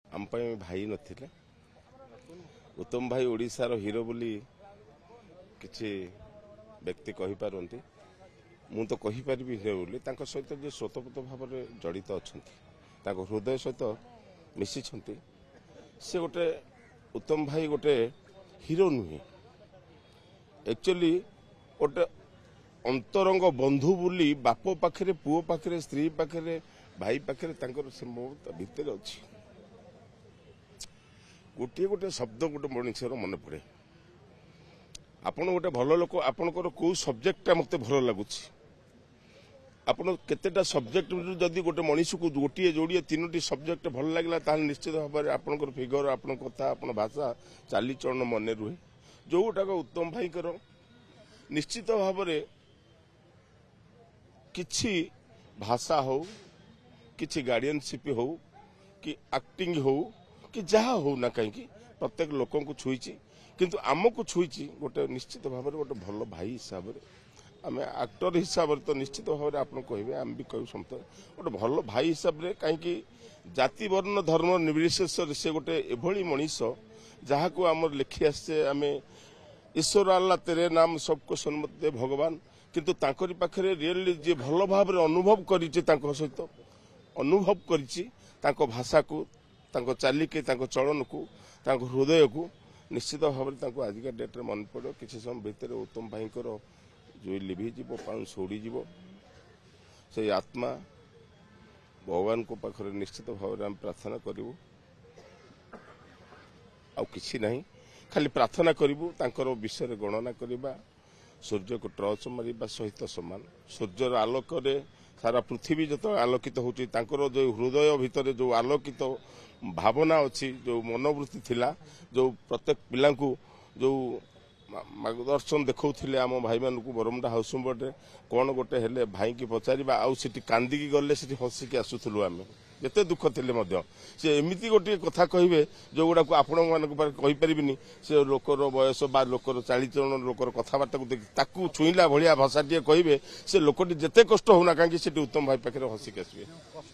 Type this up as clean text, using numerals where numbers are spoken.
आम भाई नथिले उत्तम भाई ओडिशार हीरो बोली किछि व्यक्ति कहि पारंती मु तो कहि परिबि हीरो बोली तांको सहित जे स्वतंत्र भाव में जड़ित अछंती तांको हृदय सहित मिसी छंती से गोटे उत्तम भाई गोटे हीरो नुहे एक्चुअली गोटे अंतरंग बंधु बोली बाप पाखरे पुओ पाखरे स्त्री पाखरे भाई पाखरे तांकर से मुहूर्त भितर अछि गोटे गोटे शब्द गोटे मनुष्यर मन पड़े आपन गोटे भल लोक आपनकर कौ सब्जेक्टा मत भल लगुच आपन केतेटा सब्जेक्ट जदि गोटे मनीष को गोटे जोड़िए तीनोटी सब्जेक्ट भल लगला ताल निश्चित भाव में आपनकर फिगर आपन कथा आपन भाषा चालीचलन मन रुहे जोटा उत्तम भाई निश्चित भाव में किछि भाषा हो किछि गार्डियनशिप हो कि एक्टिंग हो कि जहा हो ना कहीं प्रत्येक लोक को छुईची किंतु आमको छुईची गोटे निश्चित भाव में गोटे भल भाई हिसाब से आम एक्टर हिसाब से तो निश्चित भाव में आप कहे आम भी कहू समस्त गोटे भल भाई हिसाब से कहीं जाति वर्ण धर्म निर्विशेष से गोटे एभली मनीष जहाँ को आम लिखी आसे आम ईश्वर अल्लाह तेरे नाम सबको सन्मत दे भगवान किंतु तांकरी पाखरे रियली जे भल भाव में अनुभव करिछि तांको सहित अनुभव करिछि तांको भाषा को तांको चालिके तांको चलन को तांको हृदय को निश्चित भाव में आजिका डेट्रे मन पड़ो किसी समय भितर उत्तम भाई जो लिभिजी पाण सोड़ी जीव से आत्मा भगवान को पाखरे निश्चित भाव में प्रार्थना करूँ आ किसी नहीं खाली प्रार्थना करूँ तांकर विषय गणना करवा सूर्य को टर्च मारिबा सहित समान सूर्यर आलोक सारा पृथ्वी जो आलोकित होची जो हृदय भितर जो आलोकित भावना अच्छी जो मनोवृत्ति थिला जो प्रत्येक पिला जो मार्गदर्शन देखौथिले आम भाई मान को बरमुंडा हाउसबोट कौन गोटे हेले भाई की पचारिबा आउ सिटी कांदिकी गले सिटी हसिकी आसुथुलु आमे जेते दुख थिले मध्य से एमिति गोटे कथा कहिबे जो गुडा को आपण मानक पर कहि परिबिनी से लोकर बयस बा लोकर चालीचलन लोकर कथाबार्ता को देखि ताकू छुईला भलिया भाषाटिए कहिबे से लोकटी जेते कष्ट होना कांकी सिटी उत्तम भाई पाखरे हसिकी आसबे।